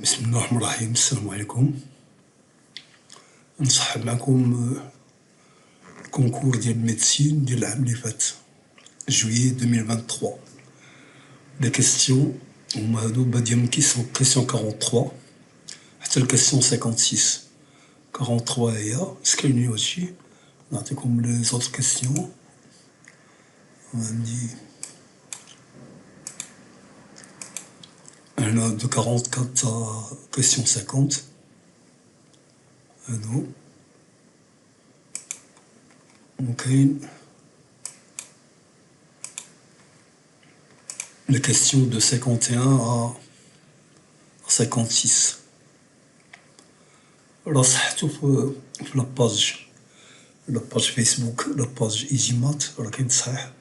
بسم الله الرحمن الرحيم. السلام عليكم. نصحب معكم الكونكور ديال الميديسين ديال العام اللي فات جويي 2023. لي كيستيون هما هادو بادية من كيسيون 43 حتى الكيستيون 56. 43 هي سكرينيو هادشي. نعطيكم لي زوطر كيستيون. عندي هنا دو 44 تا كيستيون 50 هادو. وكاين les questions de 51 à 56. راه صحتو في لاباج فيسبوك، لاباج ايجيمات، راه كاين تصحيح.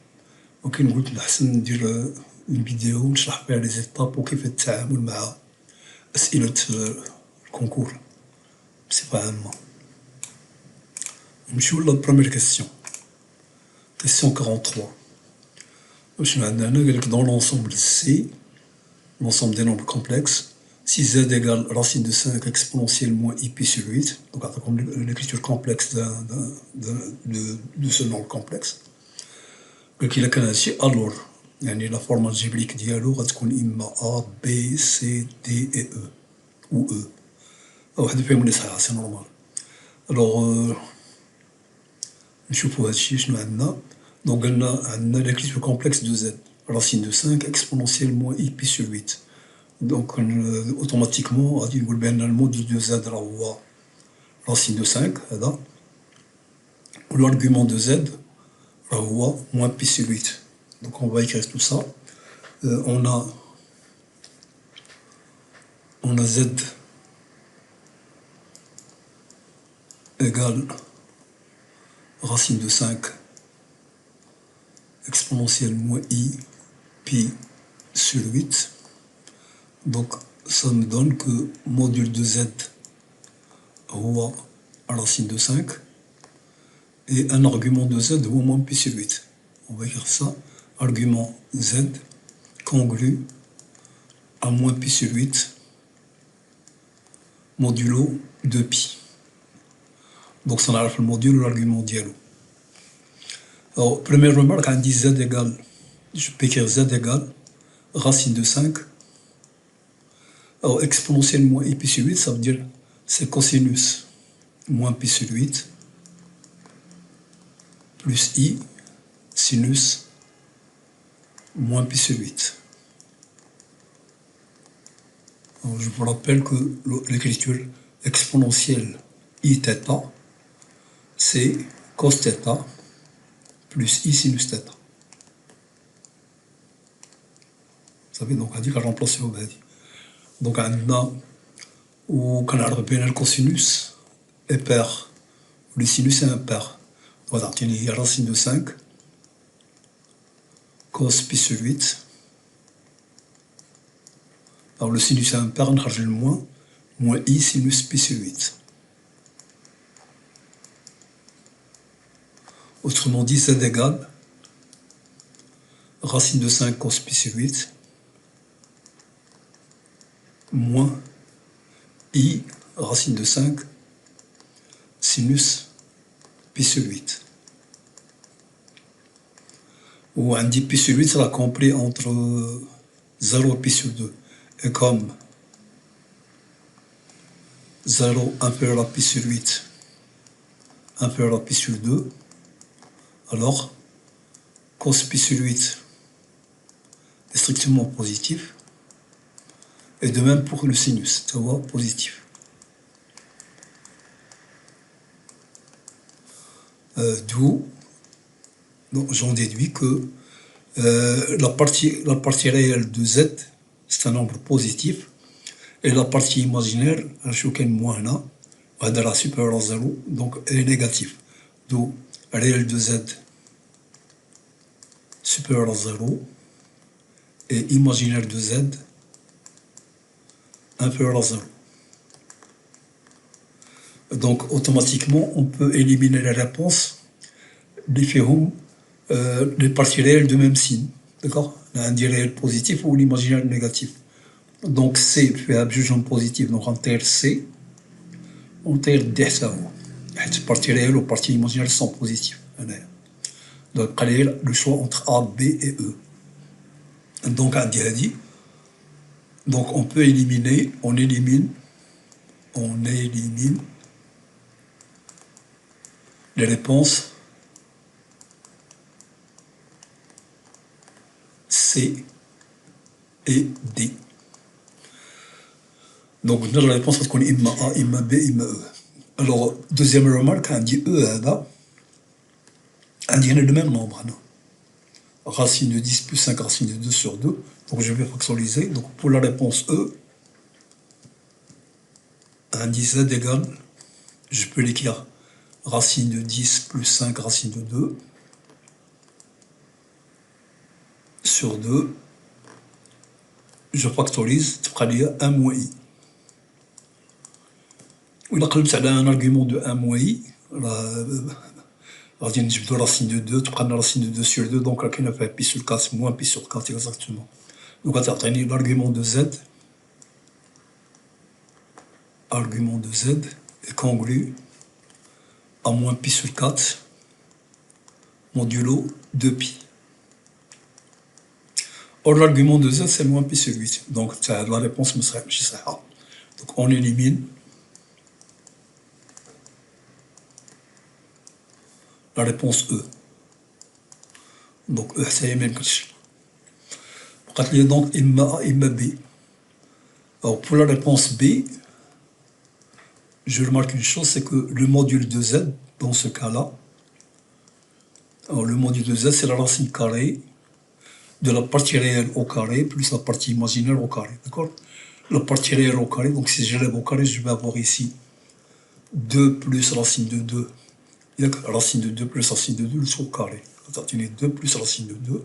ولكن قلت الأحسن ندير اون فيديو نشرح فيها لي زيتاب وكيف التعامل مع أسئلة الكونكور بصفة عامة. نمشيو لبروميير كيستيون. كيستيون 43. شنو عندنا هنا؟ قالك dans l'ensemble C, l'ensemble des nombres complexes, si z égale racine de 5 exponentielle moins i pi sur 8, donc comme l'écriture complexe de ce nombre complexe. قالك إلا كان هادشي alors يعني لا فورما الجبريك ديالو غتكون إما A B C D et E ou E. واحد فيهم اللي صحيحة سي نورمال. الوغ نشوفو هادشي شنو عندنا. Donc, on a l'écriture complexe de z, racine de 5 exponentielle moins i pi sur 8. Donc, automatiquement, on dit que le module de z est racine de 5, ou l'argument de z est moins pi sur 8. Donc, on va écrire tout ça. On a z égale racine de 5 exponentielle moins i pi sur 8. Donc ça me donne que module de z est racine de 5 et un argument de z est moins pi sur 8. On va écrire ça, argument z congru à moins pi sur 8 modulo 2 pi. Donc ça نعرف الموديل والargument ديالو. Alors, première remarque, on dit z égale, je peux écrire z égale racine de 5. Alors, exponentielle moins i pi sur 8, ça veut dire c'est cosinus moins pi sur 8 plus i sinus moins pi sur 8. Alors, je vous rappelle que l'écriture exponentielle i θ, c'est cos θ plus i sinus θ. Vous savez, donc on dit qu'on remplace au bas. Donc on a où quand on repère le cosinus est pair, le sinus est impair. Voilà, il y a racine de 5 cos pi sur 8. Alors le sinus est impair, on rajoute le moins i sinus pi sur 8. Autrement dit, z égale racine de 5 cos pi sur 8 moins i racine de 5 sinus pi sur 8. Ou on dit pi sur 8 sera compris entre 0 et pi sur 2. Et comme 0 inférieur à pi sur 8 inférieur à pi sur 2, alors cos pi sur 8 est strictement positif, et de même pour le sinus, tu vois, positif. D'où j'en déduis que la partie réelle de z, c'est un nombre positif, et la partie imaginaire, elle est supérieure à 0, donc elle est négative. D'où réel de z supérieur à 0 et imaginaire de z inférieur à 0. Donc automatiquement on peut éliminer les réponses les parties réelles de même signe. D'accord? Un réel positif ou l'imaginaire négatif. دونك سي فيها بجوجهم بوزيتيف، دونك غنطير سي ونطير دي حتى هو، حيت بارتي ريال و بارتي ايماجينير سون بوزيتيف هنايا. دونك بقى لي لو شوا اونتر ا بي اي او. دونك عندي هادي، دونك اون بو éliminer on élimine les réponses C et D. Donc la réponse غتكون إما A إما B إما E. Alors deuxième remarque, عندي E هذا عندي هنا le même nombre هنا. Racine de 10 plus 5 racine de 2 sur 2. Donc je vais factoriser. Donc pour la réponse E, عندي Z égale, je peux l'écrire racine de 10 plus 5 racine de 2 sur 2. Je factorise, تبقى لي 1 moins I. وإلا قلبت على un argument de 1 moins I, غادي نجبدو racine de 2, تبقى لنا racine de 2 sur 2, donc كاينة فيها pi sur 4 moins pi sur 4 exactement. Donc غتعطيني l'argument de Z, argument de Z est congru à moins pi sur 4 modulo 2pi. Or l'argument de Z c'est moins pi sur 8, donc la réponse me serait A. Donc on élimine la réponse E. Donc E حتى هي ميمكنش. بقات لي donc إما A إما B. Alors pour la réponse B, je remarque une chose, c'est que le module de Z, dans ce cas-là, alors le module de Z, c'est la racine carrée de la partie réelle au carré plus la partie imaginaire au carré, d'accord? La partie réelle au carré, donc si je lève au carré, je vais avoir ici 2 plus racine de 2, racine de 2 plus racine de 2 au carré. Attendez, 2 plus racine de 2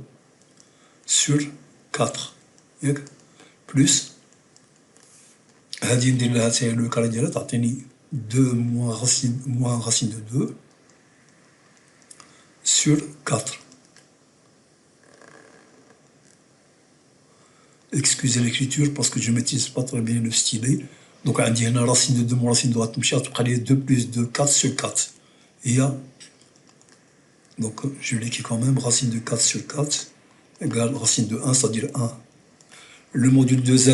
sur 4, plus هادي ندير لها حتى هي لو كاري ديالها تعطيني 2 moins racine de 2 sur 4. Excusez l'écriture parce que je ne maîtrise pas très bien le stylet. Donc عندي هنا racine de 2 moins racine de 2 غتمشي غتبقى لي 2 plus 2 4 sur 4. Il y a, donc je l'écris quand même, racine de 4 sur 4 égale racine de 1, c'est-à-dire 1. Le module de Z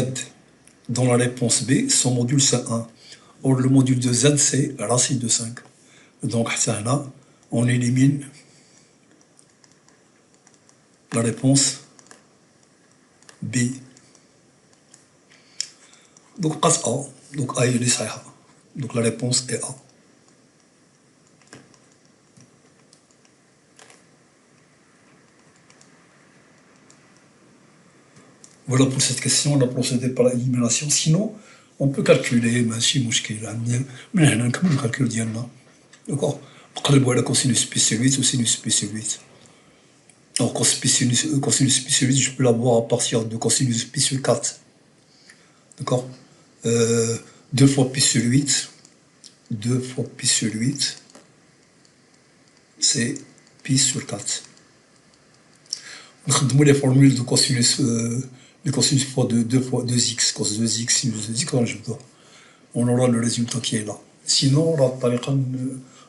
dans la réponse B, son module c'est 1. Or le module de Z c'est racine de 5. Donc là, on élimine la réponse B. Donc passe A, donc A il est صحيحة. Donc la réponse est A. Voilà pour cette question, on a procédé par l'élimination. Sinon, on peut calculer, ماشي مشكل. من هنا نكمل الكالكول ديالنا. D'accord? نقلبوا على cosinus pi sur 8 ou sinus pi sur 8. Alors cosinus pi sur 8, je peux l'avoir à partir de cosinus pi sur 4. D'accord? 2 fois pi sur 8, 2 fois pi sur 8, c'est pi sur 4. نخدموا les formules de cosinus, les cosinus fois 2 fois 2x, cos 2x, sinus 2x, on aura le résultat qui est là. Sinon,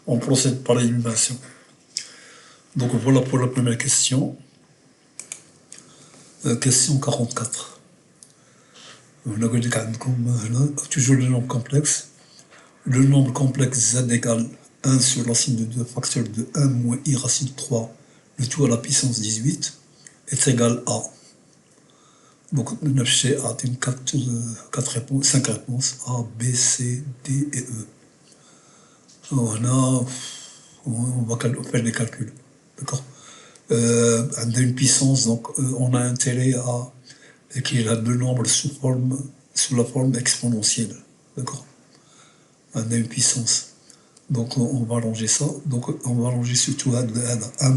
on procède par l'élimination. Donc voilà pour la première question. Question 44. Toujours le nombre complexe. Le nombre complexe z égale 1 sur racine de 2 facteur de 1 moins i racine de 3, le tout à la puissance 18, est égal à. Donc, on a 5 réponses, A, B, C, D et E. On va faire les calculs. D'accord? On a une puissance, donc on a intérêt à écrire le nombre sous la forme exponentielle. D'accord? On a une puissance. Donc on va arranger ça. Donc on va arranger surtout 1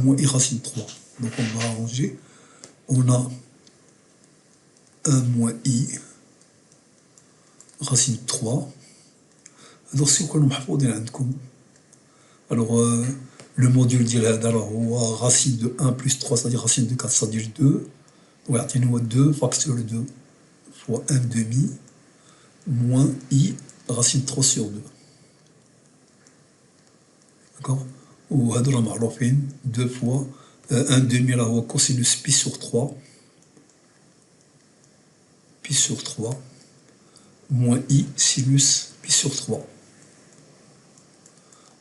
moins i racine 3. Donc on va arranger. On a 1 moins i racine 3. Alors si on alors le module ديال racine de 1 plus 3, c'est-à-dire racine de 4, c'est-à-dire 2. Ouais, 2 facteur 2 fois 1 demi moins I racine 3 sur 2. D'accord? Ou هادو معروفين 2 fois 1 demi là هو cosinus pi sur 3 pi sur 3 moins I sinus pi sur 3.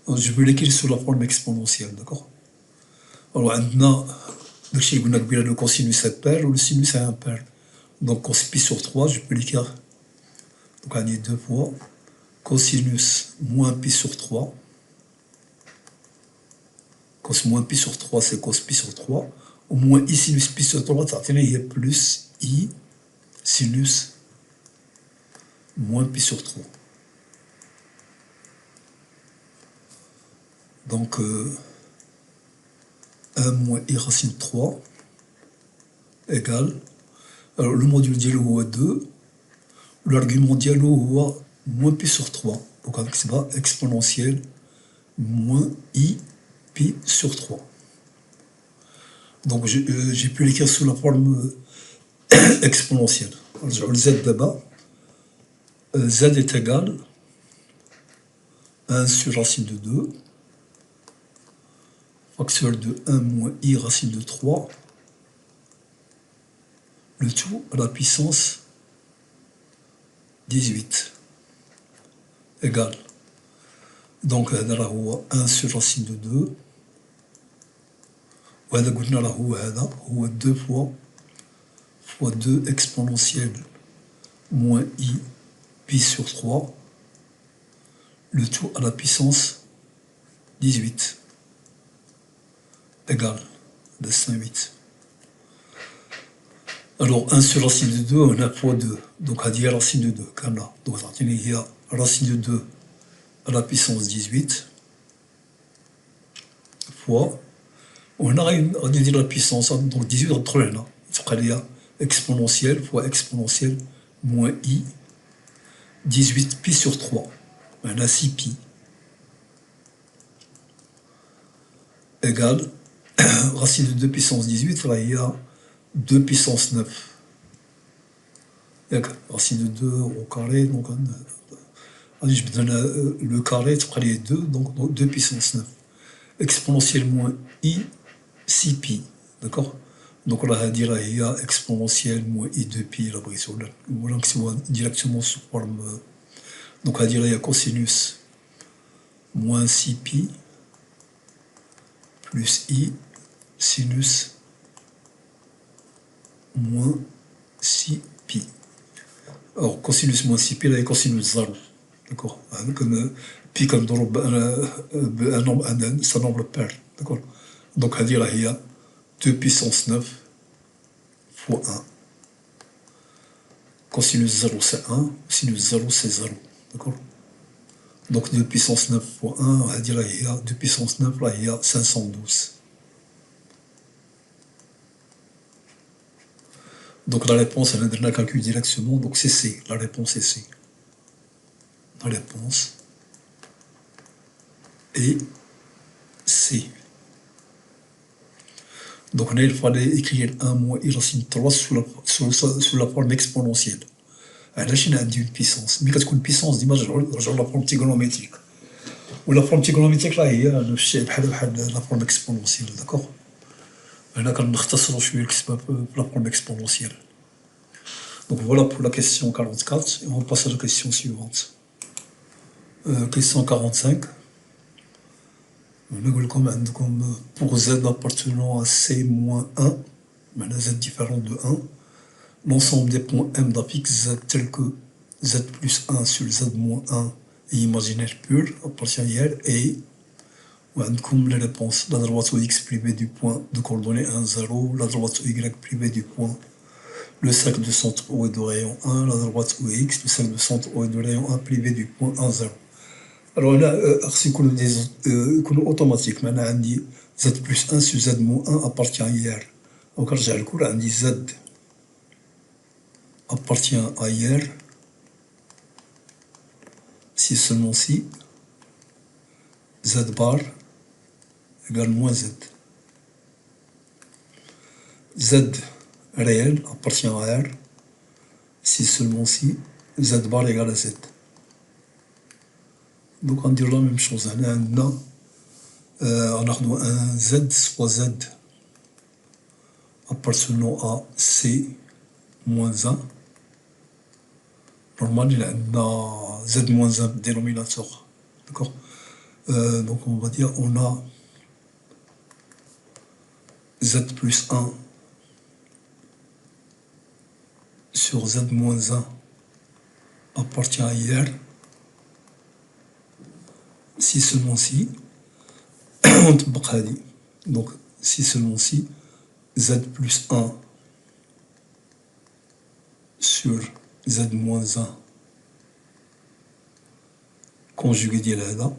Alors, je peux l'écrire sous la forme exponentielle, d'accord? Alors, maintenant, le cosinus est pair ou le sinus est impair. Donc, cos pi sur 3, je peux l'écrire. Donc, on dit 2 fois cosinus moins pi sur 3. Cos moins pi sur 3, c'est cos pi sur 3. Au moins I sinus pi sur 3, il y a plus I sinus moins pi sur 3. Donc, 1 moins I racine 3 égale. Alors, le module dialogue est 2. L'argument dialogue est moins pi sur 3. Donc, avec ça, exponentielle moins I pi sur 3. Donc, j'ai pu l'écrire sous la forme exponentielle. Alors, Z d'abord. Z est égal à 1 sur racine de 2, facteur de 1 moins I racine de 3, le tout à la puissance 18, égal. Donc, هذا هو 1 sur racine de 2, وهذا قلنا له هو 2 fois 2 exponentielle moins I pi sur 3, le tout à la puissance 18, égal de 108. Alors 1 sur racine de 2, on a fois 2. Donc on a racine de 2, comme là. Donc il y a racine de 2 à la puissance 18 fois. On a dit la puissance, donc 18 entre là. Il y a exponentielle fois exponentielle moins I 18 pi sur 3. On a 6 pi. Égale racine de 2 puissance 18, là il y a 2 puissance 9. Racine de 2 au carré, donc je me donne le carré, c'est 2, donc 2 puissance 9. Exponentielle moins I 6 pi, d'accord? Donc là, il y a exponentielle moins I 2 pi, la brise, voilà que c'est directement sous forme. Donc il y a cosinus moins 6 pi plus I sinus moins 6 pi. Alors, cosinus moins 6 pi, là, il y a cosinus 0. D'accord? Comme pi comme dans un nombre, c'est un nombre pair. D'accord? Donc, il y a 2 puissance 9 fois 1. Cosinus 0, c'est 1. Sinus 0, c'est 0. D'accord? Donc, 2 puissance 9 fois 1, il y a 2 puissance 9, là, il y a 512. Donc la réponse, elle a calculé directement, donc c'est C. La réponse est C. La réponse est C. Donc là, il fallait écrire 1 moins I racine 3 sous la forme exponentielle. Là, j'ai une puissance. Mais quand une puissance, d'image, je la forme trigonométrique. Ou la forme trigonométrique, là, il y a la forme exponentielle, d'accord? Là, quand on اختصر شوية الكتابة la forme exponentielle. Donc voilà pour la question 44, et on passe à la question suivante. Question 45. Pour Z appartenant à C-1, Z différent de 1, l'ensemble des points M d'un fixe Z tel que Z plus 1 sur Z-1 est imaginaire pur, appartient à R, et comme les réponses, la droite au X privé du point de coordonnée 1, 0, la droite au Y privé du point, le cercle de centre O est de rayon 1, la droite au X, le cercle de centre O est de rayon 1 privé du point 1, 0. Alors là, c'est automatique. Maintenant, on dit Z plus 1 sur Z-1 appartient à IR. Donc, j'ai le cours, on dit Z appartient à IR si seulement si Z bar égale moins Z. Z réel appartient à R si si seulement si z bar égale à z. Donc on va dire la même chose. On a un z soit z appartenant à c moins 1. Normalement, il a z moins 1 dénominateur. D'accord. Donc on va dire on a z plus 1 sur z moins 1 appartient à IR, si seulement si, on te donc si seulement si, z plus 1 sur z moins 1 conjugué ديال هذا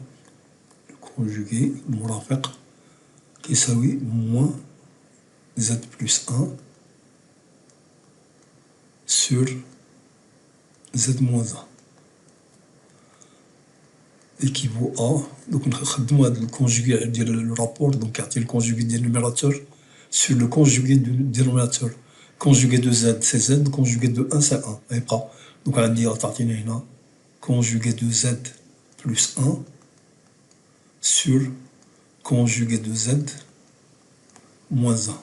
conjugué مرافق كيساوي moins z plus 1 sur z moins 1 équivaut à, donc on a le conjugué le rapport, donc le conjugué du numérateur sur le conjugué du dénominateur. Conjugué de z c'est z, conjugué de 1 c'est 1, et pas. Donc on va dire conjugué de z plus 1 sur conjugué de z moins 1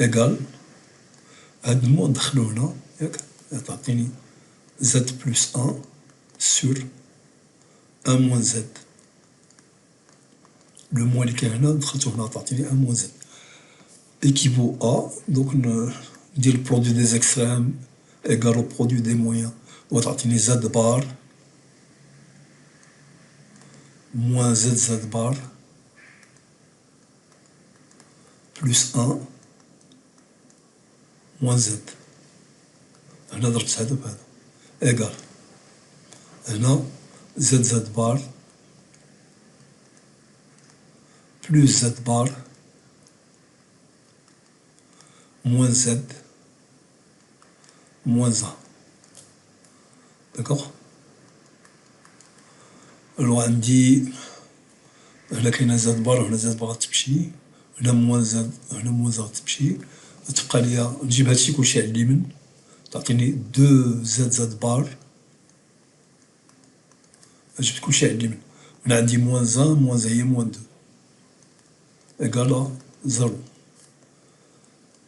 égale هاد المو ندخلو هنا ياك تعطيني z plus 1 sur 1 moins z. Le moins اللي كاين هنا دخلتو هنا تعطيني 1 moins z équivaut à, donc on dit le produit des extrêmes égal au produit des moyens. On va z bar moins z bar plus 1 moins z. هنا ضربت هذا بهذا égal هنا z bar plus z bar moins z moins 1. D'accord. Alors عندي هنا كاينه z بار وهنا z بار غتمشي، هنا موان z هنا موان z غتمشي، تبقى ليا نجيب هادشي كلشي على اليمين تعطيني 2 z بار، جبت كلشي على اليمين، هنا عندي موان 1 موان هي موان 2 إيكالا 0.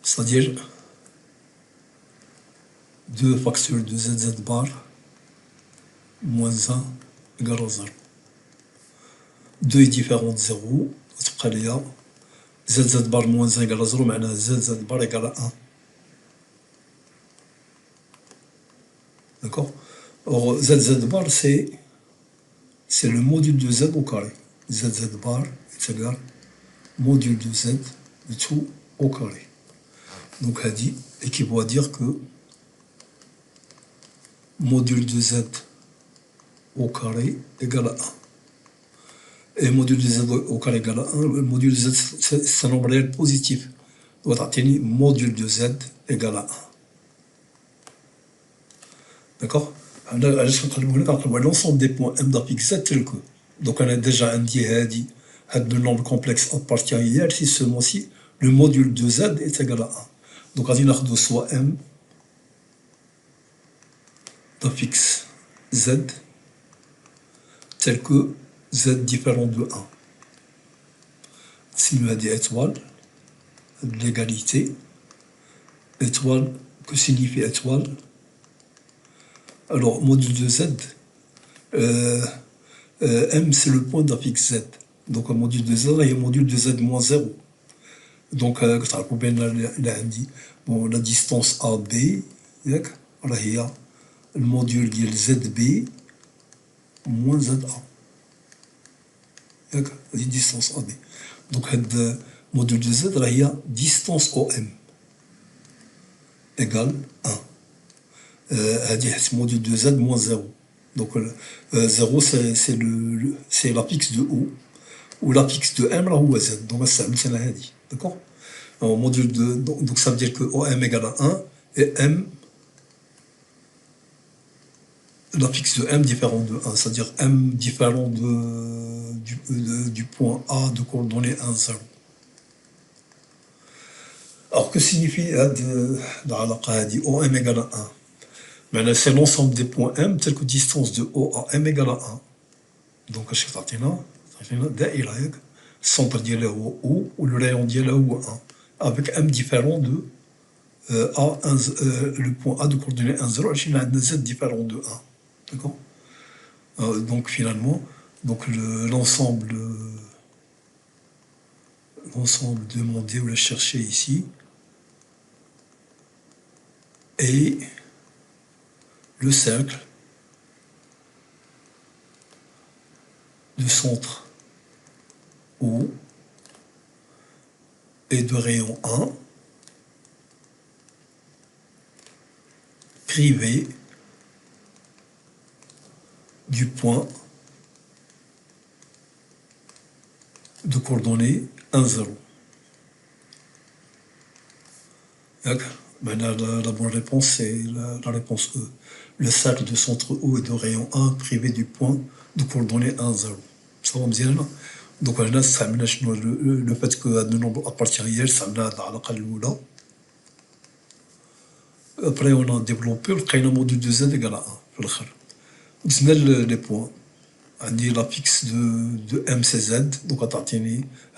C'est-à-dire 2 facteurs de z bar moins 1 égale à 0. 2 est différent de 0, تبقى ليا z bar moins 1 égale à 0 معناها z bar égale à 1. D'accord. Or z bar c'est le module de z au carré. Z bar est égal module de z de tout au carré. Donc هادي équivaut à dire que module de z au carré égale à 1. Et module de z au carré égale à 1, le module de z c'est un nombre réel positif. Donc تعطيني module de z égale à 1. D'accord. علاش كنقلبو هنا كنقلبو على l'ensemble des points m d'apix z tel que. Donc انا déjà عندي هادي هاد le nombre complexe appartient à IR si seulement si le module de z est égal à 1. Donc غادي ناخدو soit m d'apix z tel que z différent de 1. Si nous avons des étoiles, l'égalité, étoile, que signifie étoile? Alors, module de z, m c'est le point d'apix z. Donc, un module de z, il y a un module de z moins 0. Donc, bon, la distance AB, il y a le module de zb moins za. La distance AB. Donc, le module de z, il y a distance OM égale 1. Le module de z moins 0. Donc, 0, c'est l'apix de O. Ou l'apix de M, là où z. Donc, c'est la dit. D'accord. Module de, donc, ça veut dire que OM égale à 1 et M, l'apix de M différent de 1. C'est-à-dire M différent du point A de coordonnée 1, 0. Alors, que signifie OM égale à 1? Maintenant, c'est l'ensemble des points M, tels que distance de O à M égale à 1. Donc, je vais le centre ديالها هو O, ou le rayon ديالها هو 1, avec M différent de A1, le point A de coordonnée 1, 0, et a Z différent de 1. D'accord. Donc, finalement, donc l'ensemble demandé ou le chercher ici est le cercle de centre O et de rayon 1 privé du point de coordonnées 1, 0. Maintenant, la bonne réponse, c'est la réponse E. Le cercle de centre O et de rayon 1 privé du point de coordonnées 1, 0. Ça va bien. Donc, là, ça le fait que le nombre appartient réel, ça m'a la Après, on a développé le module de Z égale à 1. On a les points. On a la fixe de M, c'est Z. Donc, on a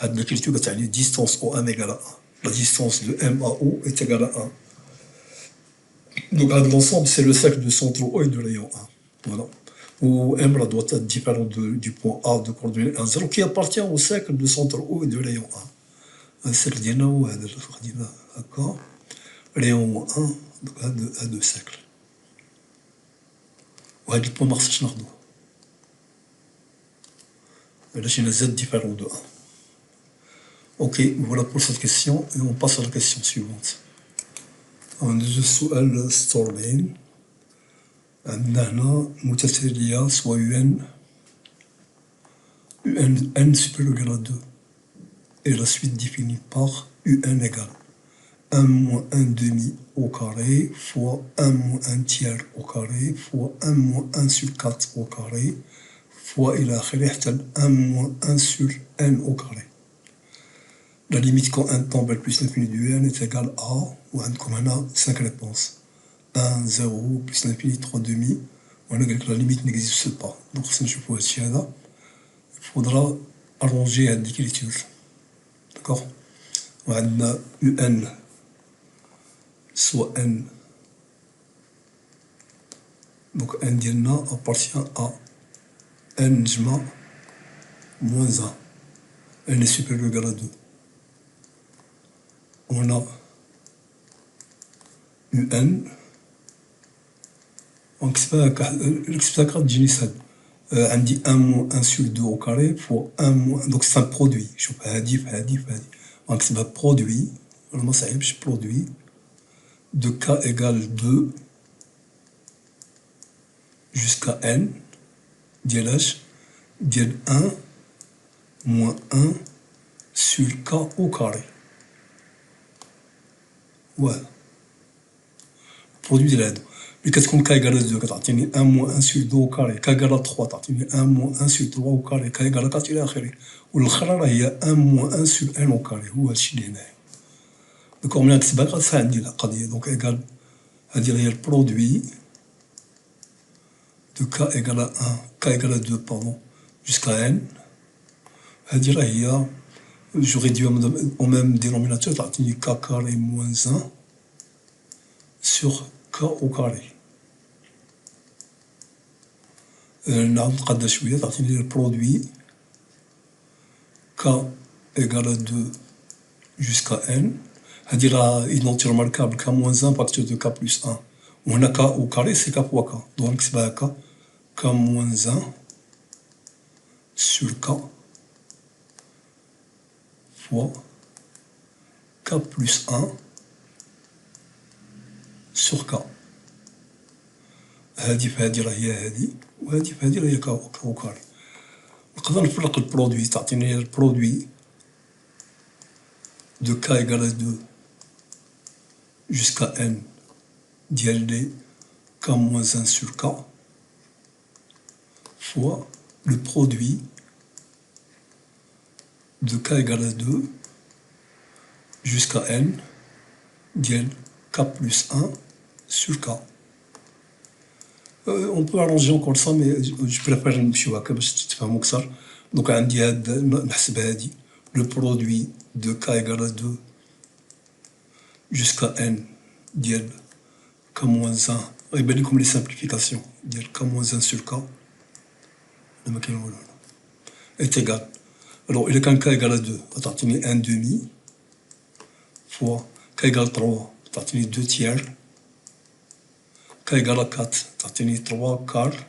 l'écriture qui est distance OM égale à 1. La distance de M à O est égale à 1. Donc, l'ensemble, c'est le cercle de centre O et de rayon 1. Voilà. Où M doit être différent du point A de coordonnée 1, 0, qui appartient au cercle de centre O et de rayon 1. Un cercle d'Yana ou un d'accord. Rayon 1, donc un de cercle. وهذا البوان ما خصناش ناخدوه. علاش هنا Z différent de 1. Ok, voilà pour cette question, et on passe à la question suivante. عندنا السؤال ستورلين. عندنا هنا متتالية سوا UN supérieur égal à 2 et la suite définie par UN égale 1 moins 1 demi au carré fois 1 moins 1 tiers au carré fois 1 moins 1 sur 4 au carré fois إلى آخره حتى 1 moins 1 sur n au carré. La limite quand n tombe plus l'infini du n est égale à, ou عندكم هنا 5 réponses. 1, 0, plus l'infini, 3 demi. On a que la limite n'existe pas. Donc, si je peux il faudra arranger l'écriture. D'accord. On a UN, soit n. Donc, n d'Yana appartient à n jma moins 1. n est supérieur ou égal à 2. On a UN. Donc, c'est pas تجيني سهل. عندي 1 moins 1 sur 2 au carré fois 1 moins. Donc, c'est un produit. Je vais هادي في هادي في هادي. Donc, c'est un produit. ما صعيبش produit de k égale 2 jusqu'à n ديال 1 moins 1 sur k au carré. Voilà. Produit de l'aide. Mais qu'est-ce qu'on k égale 2 كتعطيني 1 moins 1 sur 2 au carré, k égale 3 تعطيني 1 moins 1 sur 3 au carré, k égale 4 إلى آخره. والأخرى راه هي 1 moins 1 sur n au carré. هو هادشي اللي هنايا. دونك ملي نكتبها غتسهل عندي القضية. دونك إيكال هادي هي البرودوي de k égale à 1, k égale à 2, pardon, jusqu'à n. هادي راه هي je réduis au même dénominateur, تعطيني k carré moins 1 sur k au carré. نعاود نقادها شوية تعطيني البرودوي k égale à 2 jusqu'à n. هادي راه identité remarquable k moins 1 facteur de k plus 1. وهنا k au carré c'est k fois k. Donc نكتبها هكا k moins 1 sur k fois k plus 1 sur k. هادي في هادي راه هي هادي وهادي في هادي راه هي k au carré. نقدر نفرق البرودوي تعطيني البرودوي de k égale à 2 jusqu'à n ديال لي k moins 1 sur k fois le produit de k égale à 2 jusqu'à n ديال k plus 1 sur k. On peut arranger encore ça, mais je préfère نمشيو هكا باش تفهموا أكثر. Donc عندي هاد نحسب هادي le produit de k égale à 2 jusqu'à n ديال k moins 1 غيبان لكم لي simplifications ديال k moins 1 sur k ما كاين والو est égal. Alors إلا كان k égale à 2 غتعطيني 1 demi fois k égale 3 تعطيني 2 tiers k égale à 4 تعطيني 3 quarts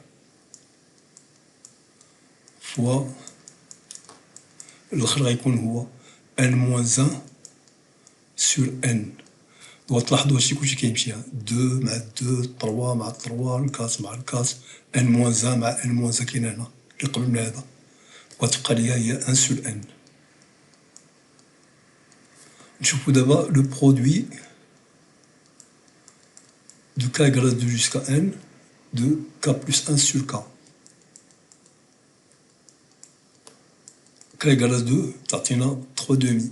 fois الآخر غيكون هو n moins 1 sur n. وتلاحظوا هادشي كلشي كيمشي 2 مع 2 3 مع 3 4 مع 4 n moins 1 مع n moins 1 كاين هنا اللي قبل من هذا وغتبقى ليا هي 1 sur n. نشوفوا دابا لو برودوي de k égale à 2 jusqu'à n de k plus 1 sur k. k égale à 2 تعطينا 3 demi.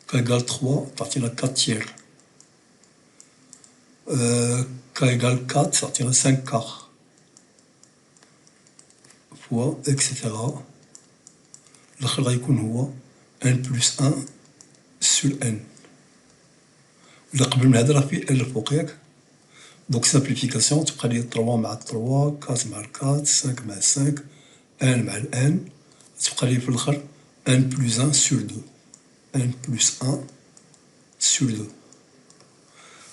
k égale 3 تعطينا 4 tiers. k égale 4 تعطينا 5 quarts. fois etc. الآخر غيكون هو n plus 1 sur n. إلا قبل من هذا راه فيه n الفوق ياك. دونك سامبليفيكاسيون تبقى لي 3 مع 3 4 مع 4 5 مع 5 1 مع n تبقى لي في الآخر n plus 1 sur 2 n plus 1 sur 2.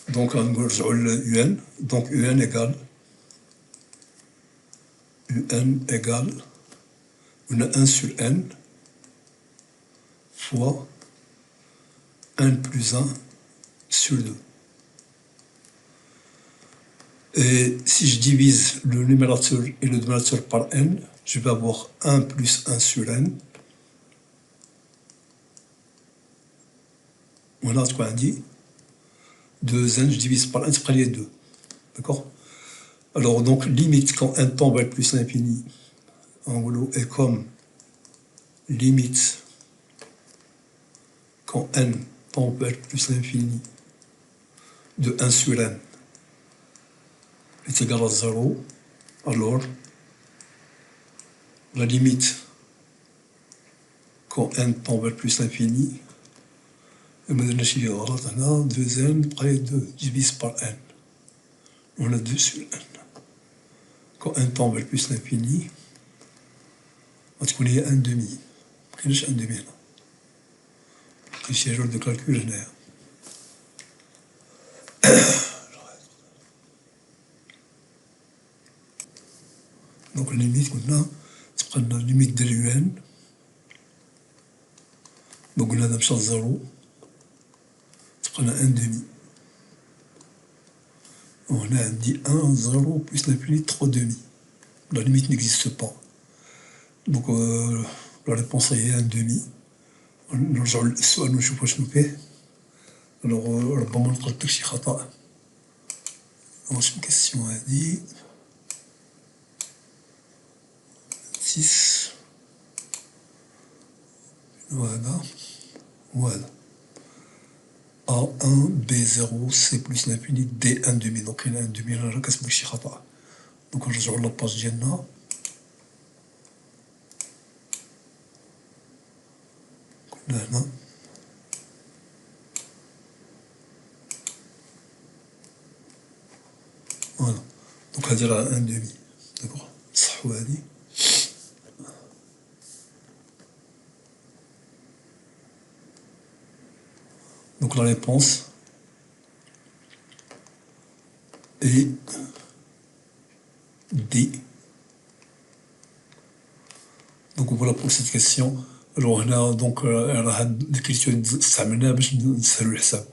Donc غنرجعو ل un. Donc un égale on a 1 sur n fois n plus 1 sur 2. Et si je divise le numérateur et le dénominateur par n, je vais avoir 1 plus 1 sur n. Voilà ce qu'on a dit. 2n, je divise par n, c'est près les 2. D'accord? Alors, donc, limite quand n tend vers plus l'infini, en gros, est comme limite quand n tend vers plus l'infini de 1 sur n est égal à 0, alors la limite quand n tend vers plus l'infini, ما شي غلط هنا 2n بقى 2 divise par n. On a 2 sur n. Quand n tend vers plus l'infini غتكون هي 1 demi. مكاينش 1 demi هنا. كاين شي erreur de calcul هنايا. دونك الليميت قلنا تبقى لنا الليميت ديال un. دونك قلنا هذا مشى لزيرو تبقى لنا 1 demi. وهنا عندي 1 0 plus l'infini 3 demi. La limite n'existe pas. Donc la réponse est 1 demi. نرجعو للسؤال ونشوف واش فيه. Alors ربما نقلت لك شي خطأ. واش الكيستيون هادي 6 وهذا وهذا A1 B0 C plus l'infini D1 demi. Donc كاين 1 demi راه كتبان شي خطأ. دونك نرجعو لاباج ديالنا. كنا هنا فوالا. دونك هادي راه 1 demi. داكوغ نصحو هادي. Donc la réponse est D. Donc voilà pour cette question. Alors هنا دونك راه هاد الكيستيون استعملناها باش نسهلو الحساب.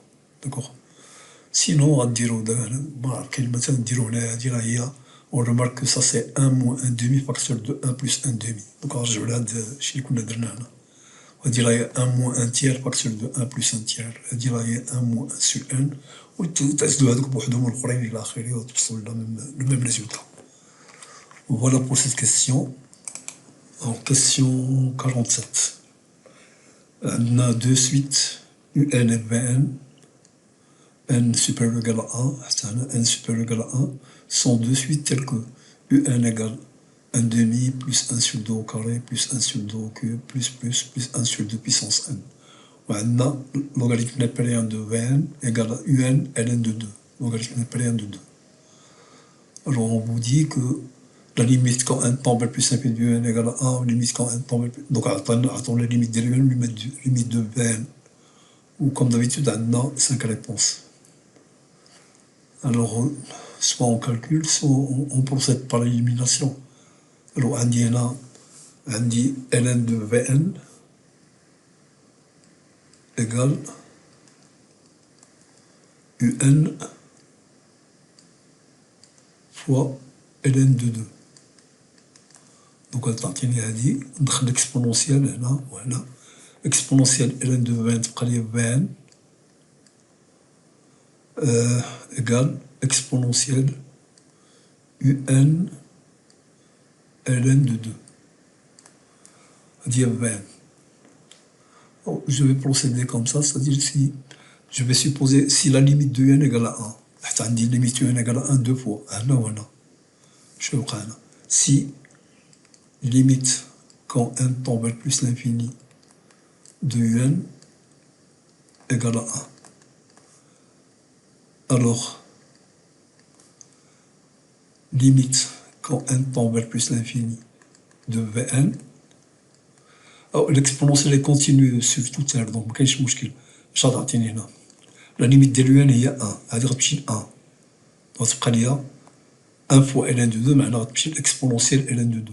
داكوغ سينون غديرو دابا ما عرف كاين مثلا نديرو هنايا هادي راه هي on remarque que ça c'est 1 moins 1 demi facteur de 1 plus 1 demi. Donc نرجعو لهاد الشي اللي كنا درنا هنا. هادي راهي 1 moins 1 tiers facteur de 1 plus 1 tiers. هادي راهي 1 moins 1 sur n وتعزلو هادوك بوحدهم والآخرين إلى آخره وتوصلو لو ميم résultat. Voilà pour cette question. En question 47. On a deux suites, UN et VN. n supérieur ou égal à 1, n supérieur ou égal à 1, sont de suite tels que un égale 1 demi plus 1 sur 2 au carré plus 1 sur 2 au cube plus 1 sur 2 puissance n. On a logarithme népérien de Vn égale à un ln de 2. Logarithme népérien de 2. Alors on vous dit que la limite quand n tend vers plus infini de un égale à 1, limite quand n tend vers plus... Donc attends la limite de un, limite de Vn. Ou comme d'habitude, on a 5 réponses. Alors, soit on calcule, soit on procède par l'élimination. Alors, on dit ln de Vn égale un fois ln de 2. Donc, on a dit l'exponentielle, là, voilà. Exponentielle ln de Vn, Vn égale exponentielle un ln de 2. C'est-à-dire 20. Oh, je vais procéder comme ça, c'est-à-dire si je vais supposer si la limite de n égale à 1, on dit limite de n égale à 1 deux fois, si limite quand n tend vers plus l'infini de n égale à 1, alors limite quand n tend vers plus l'infini de Vn, l'exponentielle est continue sur toute R, donc ما كاينش مشكل. اش غتعطيني هنا؟ la limite de l'un هي 1, هذه غتمشي ل 1. غتبقى ليا 1 fois ln de 2 معناها غتمشي l'exponentielle ln de 2.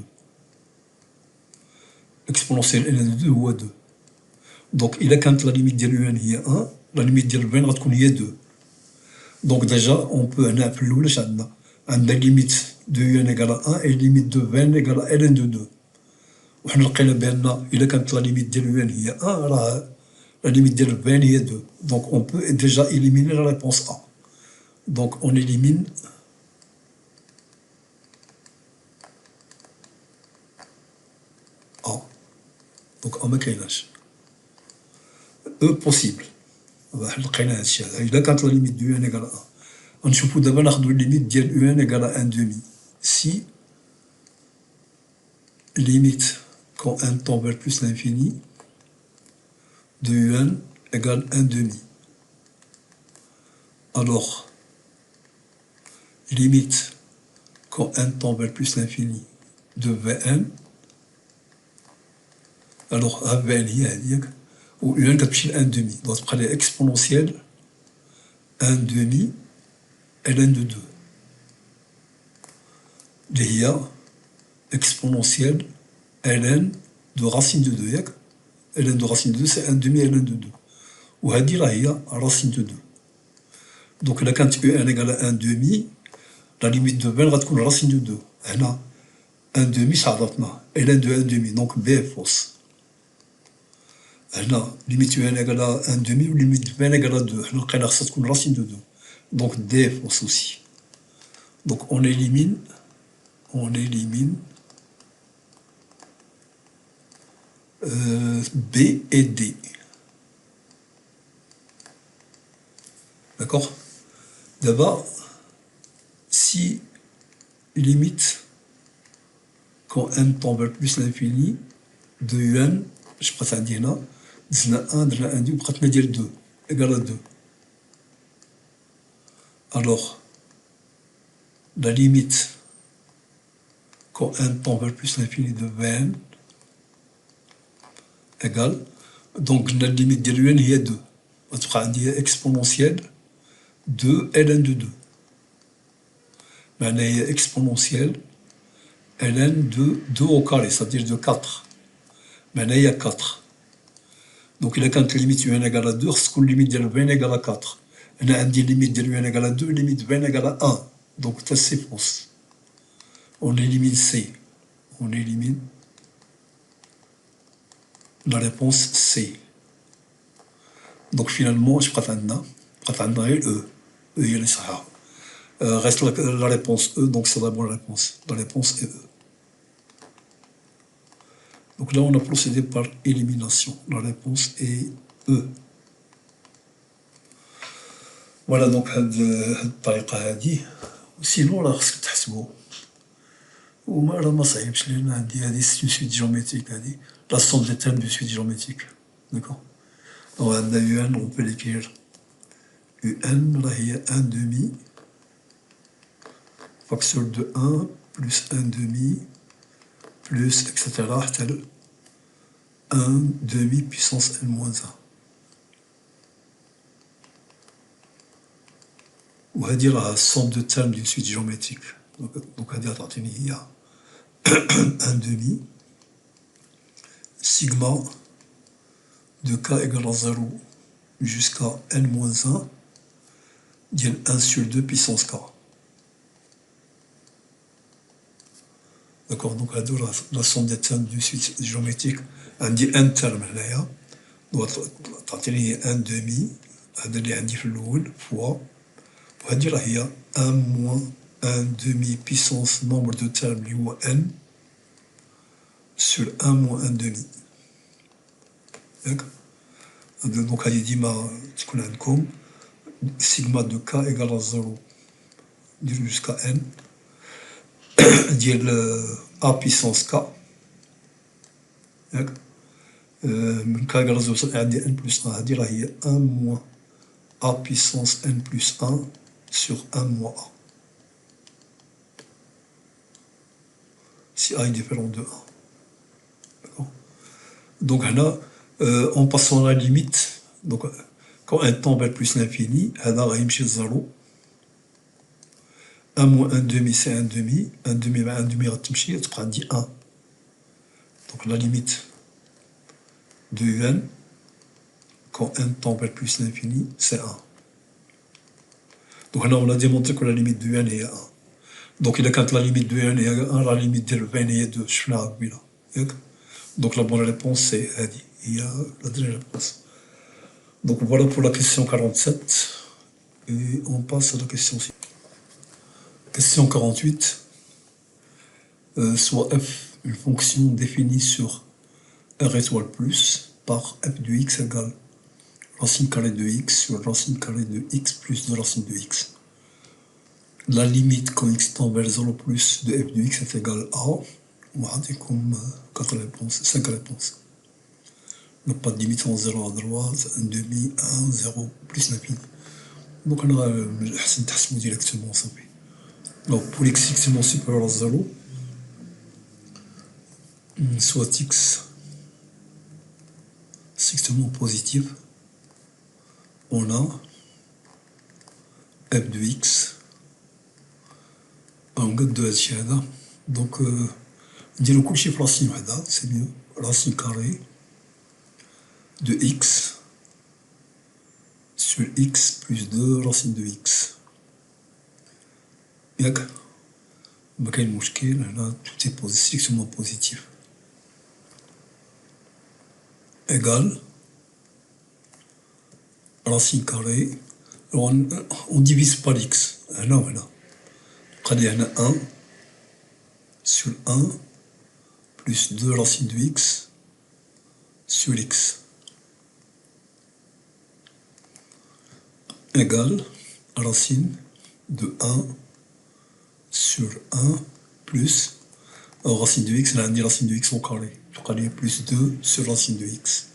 Exponentielle ln de 2 هو 2. Donc إلا كانت la limite ديال l'un هي 1, la limite ديال Vn غتكون هي 2. Donc déjà on peut هنا في الأولى اش عندنا؟ عندنا limite de l'un égale à 1 et limite de Vn égale à ln de 2. وحنا لقينا بأن إلا كانت la limite ديال l'un هي 1 راه la limite de Vn est 2. Donc on peut déjà éliminer la réponse A. Donc on élimine A. Donc A ما كايناش. E possible. لقينا هادشي هذا. إلا كانت la limite de 1 égale à 1. غنشوفو دابا ناخدو limite ديال 1 égale à 1 demi. Si limite quand n tend vers plus l'infini de un égale 1 demi. Alors, limite quand n tend vers plus l'infini de Vn, alors Vn هي هذيك و un كتمشي ل 1 demi. Donc تبقى لي exponentielle 1 demi ln de 2 اللي هي exponentielle ln de racine de 2 ياك. ln de racine de 2 c'est 1 demi ln de 2. وهذه راه هي racine de 2. Donc إلا كانت un égale à 1 demi, la limite de Vn غتكون racine de 2. هنا 1 demi عرفنا ln de 1 demi, donc B est fausse. هنا limite de 1 égale à 1 demi ou limite de Vn égale à 2. حنا لقينا خصها تكون racine de 2. Donc D est fausse aussi. Donc on élimine B et D. D'accord? D'abord, si limite quand n tend vers plus l'infini de un, je passe à dire là, درنا 1 درنا 1 2 بقات لنا ديال 2 égale à 2. Alors, la limite quand n tend vers plus l'infini de Vn égale, donc la limite de l'un هي 2. غتبقى عندي exponentielle 2 ln de 2. معناها هي exponentielle ln de 2 au carré, c'est-à-dire de 4. معناها هي 4. Donc إلا كانت limite u n égale à 2 خص تكون limite ديال Vn égale à 4. هنا عندي limite ديال u n égale à 2, limite Vn égale à 1. Donc ça c'est fausse. On élimine C. On élimine la réponse C. Donc finalement, je prends عندنا غير E. E هي اللي صحيحة. Reste la réponse E, donc c'est la bonne réponse. La réponse est E. Donc là, on a procédé par élimination. La réponse est E. فوالا دونك هاد الطريقة هادي، سينو راه خصك تحسبو، راه ما صعيبش لأن عندي هادي سي اون سويت جيوميتريك هادي، لا سوم دي تيرم دو سويت جيوميتريك. داكوغ، دونك عندنا يو ان اون بو ليكرير يو ان راه هي ان دومي فاكتور دو ان بلوس ان دومي بلوس اكسيتيرا حتى ل ان دومي بيسونس ان موان ان. وهادي راه السوم دو تيرم دون سويت جيوميتريك، دونك هادي غتعطيني هي ان دومي sigma de k égale à 0 jusqu'à n moins 1 ديال 1 sur 2 puissance k. D'accord, donc هادو راه la somme des termes du suite géométrique عندي ان ترم هنايا تعطيني هي ان دومي، هذا اللي عندي في الاول فوا، وهادي راه هي ان موان ان دومي بيسونس نومبر دو ترم اللي هو ان سور ان موان ان دومي. ياك، دونك هادي ديما تكون عندكم sigma de k égale à 0 jusqu'à n ديال a puissance k. ياك، من k égale à 0 عندي n plus 1، هادي راه هي 1 moins a puissance n plus 1 sur 1 moins a si a est différent de 1. D'accord. Donc là, en passant la limite, donc quand n tend vers plus l'infini, هذا غيمشي لزيرو. 1 moins 1 demi c'est 1 demi، 1 demi مع 1 demi غتمشي تبقى عندي 1. Donc la limite de un quand n tend vers plus l'infini c'est 1. Donc là on a démontré que la limite de n est 1. Donc إذا كانت la limite de n est 1 la limite ديال n هي 2 شفناها قبيله. ياك، donc la bonne réponse c'est هادي هي la dernière réponse. Donc voilà pour la question 47 et on passe à la question suivante. Question 48. Soit f une fonction définie sur r étoile plus par f de x égale racine carrée de x sur racine carrée de x plus 2 racine de x. La limite quand x tend vers 0 plus de f de x est égale à, on va dire comme 4 réponses, 5 réponses. On n'a pas de limite en 0 à droite, 1 demi, 1, 0, plus l'infini. Donc on a الأحسن تحسبو directement صافي. Donc pour x strictement supérieur à 0, soit x strictement positif, on a f de x نقدو هادشي هذا. دونك نديرو كلشي في راسين وحدة سي ميو، راسين كاري de x sur x plus 2 racine de x. ياك، ما كاين مشكل هنا tout est strictement positif. Égal racine carrée, on divise par x هنا وهنا، بقى لي هنا 1 sur 1 plus 2 racine de x sur x égale racine de 1 sur 1 plus racine de x, là on dit racine de x au carré, donc on a plus 2 sur racine de x.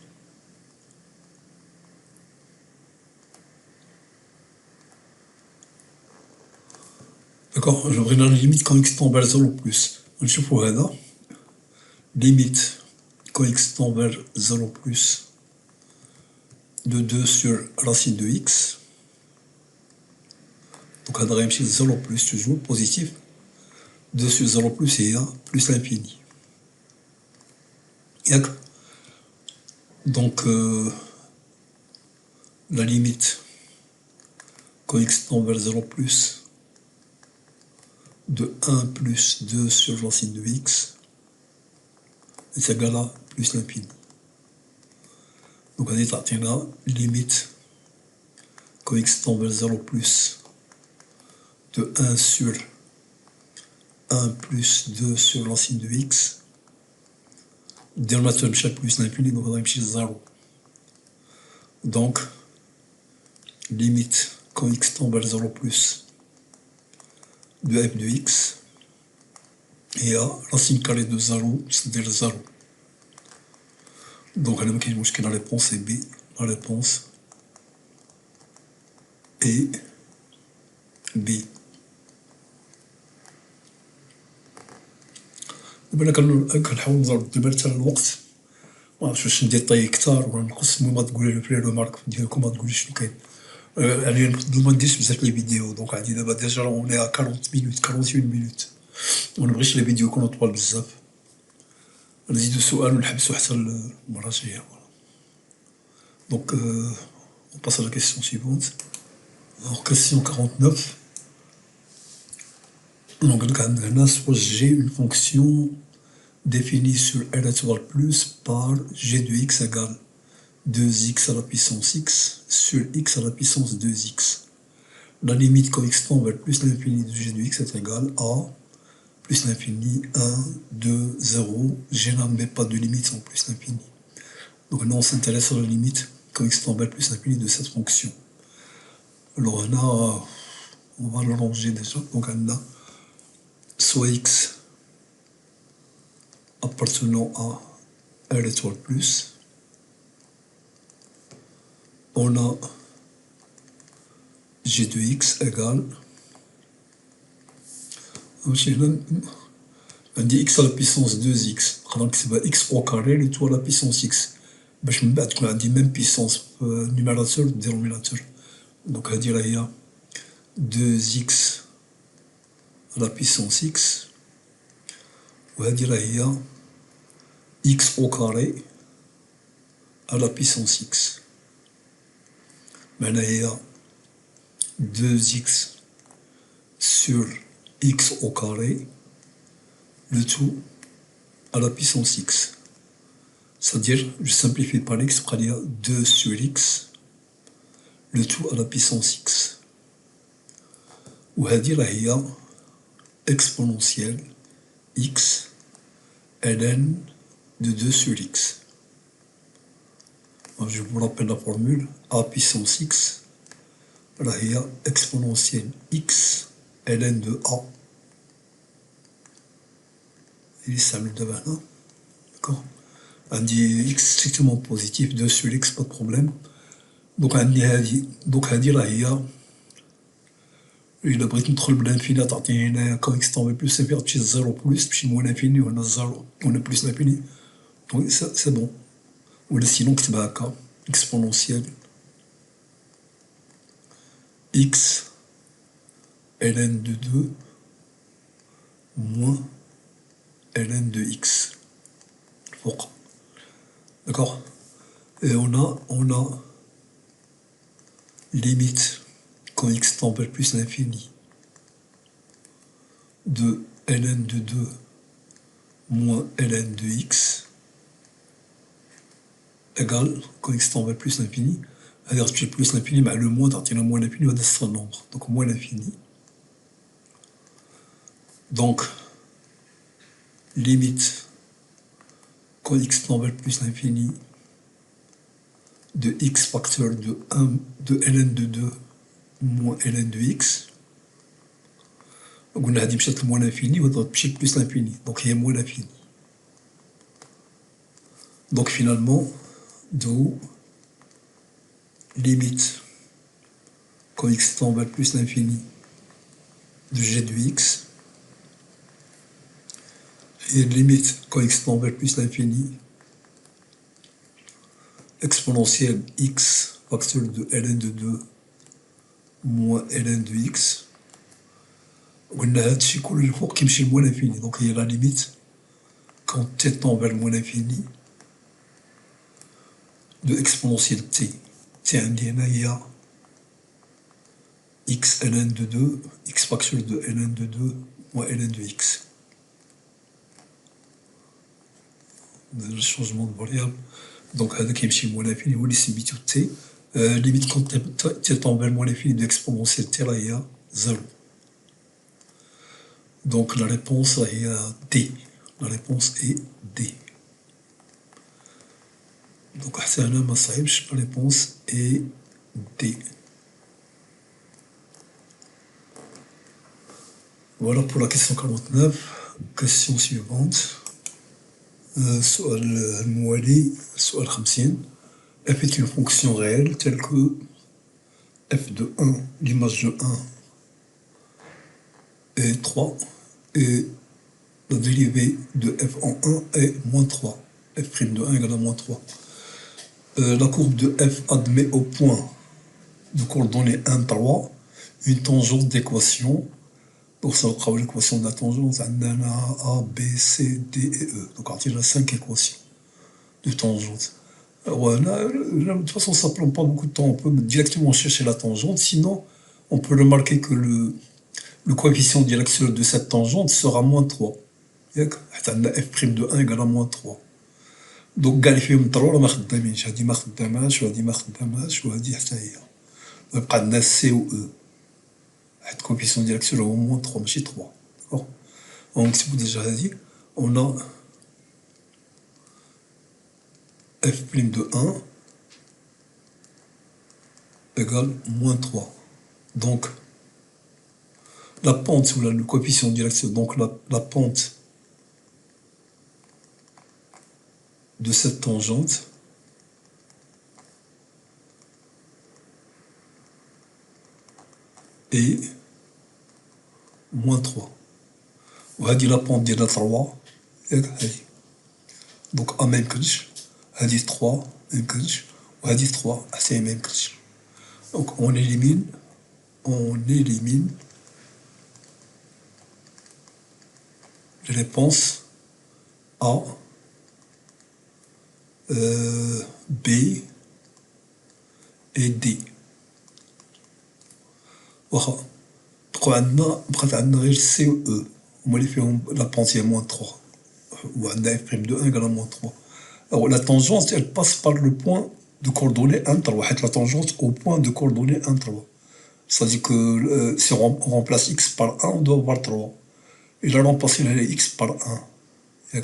D'accord, je reviens la limite quand x tend vers 0 plus. نشوفو هذا limite quand x tend vers 0 plus de 2 sur racine de x. Donc هذا غيمشي 0 plus toujours positif. 2 sur 0 plus هي plus l'infini. ياك، donc la limite quand x tend vers 0 plus de 1 plus 2 sur racine de x est égal à plus l'infini. Donc on est à limite quand x tend vers 0 plus de 1 sur 1 plus 2 sur racine de x. دير ما تمشى plus l'infini donc غادي يمشي ل 0. Donc limite quand x tend vers 0 plus de f de x, et a racine carrée de 0, c'est-à-dire 0. Donc la réponse est B. La réponse est B. دابا كنحاول نزرب دابا حتى الوقت معرفتش واش نديطاي كثار ولا نقص. المهم غتقولي لي في لي رومارك ديالكم غتقولي شنو كاين. يعني نفضل ما نديرش بزاف لي فيديو. دونك عندي دابا ديجا اوني 40 مينوت 41 مينوت ونبغيش لي فيديو يكونوا طوال بزاف. نزيدو سؤال ونحبسو حتى المرة الجاية. Donc, on passe à la question suivante. Alors, question 49. Donc, soit j'ai une fonction définie sur L étoile plus par g de x égale 2x à la puissance x sur x à la puissance 2x. La limite quand x tend vers plus l'infini de g de x est égale à plus l'infini 1, 2, 0. Je n'en mets pas de limite en plus l'infini. Donc maintenant on s'intéresse à la limite quand x tend vers plus l'infini de cette fonction. Alors là, on va le ranger déjà. Donc on a soit x appartenant à L étoile plus, on a g de x égale, on dit x à la puissance 2x, donc c'est x au carré, le tout à la puissance x. باش من بعد تكون عندي même puissance في النيميراتور والدينوميناتور. Donc هادي راه هي 2x à la puissance x وهادي راه هي x au carré à la puissance x. معناها هي 2x sur x au carré, le tout à la puissance x. C'est-à-dire, je simplifie par x, il y a 2 sur x, le tout à la puissance x. Ou هذه راه هي exponentielle x ln de 2 sur x. Alors, je vous rappelle la formule, a puissance x راه هي exponentielle x ln de a. Il s'amuse de là, d'accord. عندي x strictement positif 2 sur x, pas de problème. Donc عندي هذه، donc هذه راه هي إلا بغيت ندخل بالانفيني تعطيني هنايا كون إكس طون بلوس انفيني تمشي لزيرو بلوس تمشي موان انفيني وهنا الزيرو وهنا بلوس انفيني. دونك سي بون. ولا سينو نكتبها هكا اكسبونونسيال إكس ln de 2 moins ln de x فوق. D'accord. Et on a limite quand x tend vers plus l'infini de ln de 2 moins ln de x égale quand x tend vers plus l'infini. C'est-à-dire que plus l'infini, bah, le moins تعطينا moins l'infini va être un nombre. Donc moins l'infini. Donc limite quand x tend vers plus l'infini de x facteur de 1 de ln de 2 moins ln de x. قلنا هذه مشات لموان l'infini وتمشي plus l'infini. Donc il y a moins l'infini. Donc finalement, d'où limite quand x tend vers plus l'infini de g de x et limite quand x tend vers plus l'infini exponentielle x facteur de ln de 2 moins ln de x. قلنا هادشي كل الفوق كيمشي لموان l'infini. Donc il y a la limite quand t tend vers moins l'infini de exponentielle t. T عندي هنا هي x ln de 2, x facteur de ln de 2 moins ln de x. Le changement de variable. Donc هذا كيمشي لموان l'infini هو اللي سميتو t. Limite quand t tend vers moins l'infini de exponentielle t راه هي 0. Donc la réponse est D. La réponse est D. Donc la réponse est D. Voilà pour la question 49. Question suivante. السؤال الموالي السؤال 50. F est une fonction réelle telle que f de 1, l'image de 1 est 3 et la dérivée de f en 1 est moins 3. F' de 1 égale à moins 3. La courbe de f admet au point de coordonnées 1, 3 une tangente d'équation. Donc ça va l'équation de la tangente, on a A, B, C, D et E. Donc on a 5 équations de tangente. De toute façon, ça ne prend pas beaucoup de temps. On peut directement chercher la tangente. Sinon, on peut remarquer que le coefficient directionnel de cette tangente sera moins 3. f' de 1 égale à moins 3. Donc, قال فيهم الضرورة ما خدامينش، هادي ما خداماش وهادي ما خداماش وهادي حتى هي. ويبقى عندنا سي و او. حيت الكوفيسيون ديريكسيون هو موان 3 ماشي 3. داكوغ. ونكتبو ديجا هادي. On a f' de 1 égale moins 3. Donc, la pente, ou le coefficient de direction, donc la pente de cette tangente est moins 3. وهذه la pente ديالها 3 ياك هذه. Donc A ما يمكنش، هذه 3 ما يمكنش، وهذه 3 حتى هي ما يمكنش. Donc on élimine les réponses A, B et D. واخا بقات عندنا غير C و E هما اللي فيهم la pente هي moins 3 وعندنا f' de 1 égale à moins 3. Alors la tangente elle passe par le point de coordonnées 1, 3. La tangente au point de coordonnées 1, 3. C'est-à-dire que si on remplace x par 1, on doit avoir 3. Et là, on passe x par 1. Il y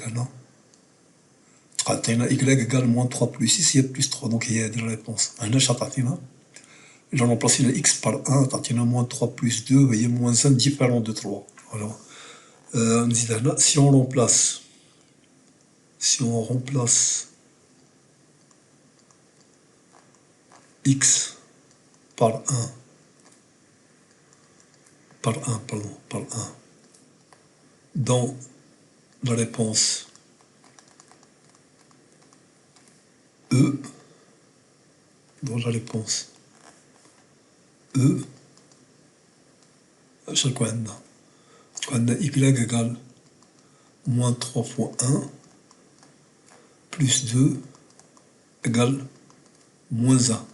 a y égale moins 3 plus 6, il y a plus 3. Donc il y a la réponse. Et là, on passe x par 1, il y a moins 3 plus 2, il y a moins 1 différent de 3. Voilà. Si on remplace x par 1 dans la réponse E, chaque fois on a y égale moins 3 fois 1 plus 2 égale moins 1.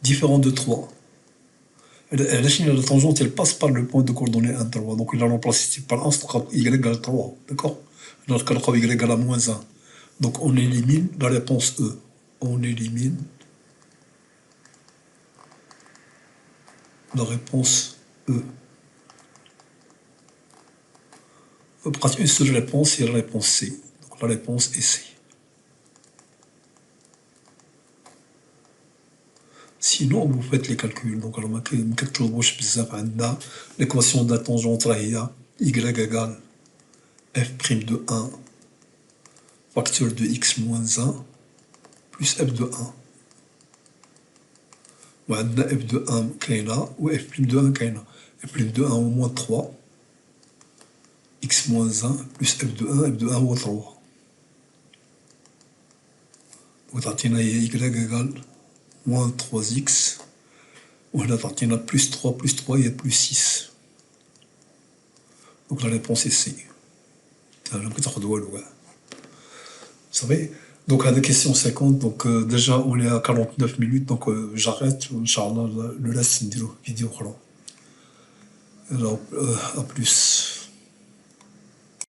Différent de 3. La chaîne de la tangente, elle passe par le point de coordonnées 1, 3. Donc il a remplacé par 1, c'est y égale 3. D'accord? Donc y égale à moins 1. Donc on élimine la réponse E. On élimine la réponse E. Il y a une seule réponse, c'est la réponse C. Donc la réponse est C. Sinon, vous faites les calculs. Donc, alors, l'équation de la tangente, là, il y a y égale f' de 1 facteur de x moins 1 plus f de 1. On a f de 1 كاينة ou f' de 1 كاينة. f' de 1 au moins 3 x moins 1 plus f de 1 هو 3. وتعطينا y égale moins 3x, وهنا تعطينا plus 3 plus 3 il y a plus 6. Donc la réponse est C. Vous savez, donc à la question 50, donc déjà on est à 49 minutes, donc j'arrête, Inch'Allah, le reste c'est une vidéo. Alors, à plus.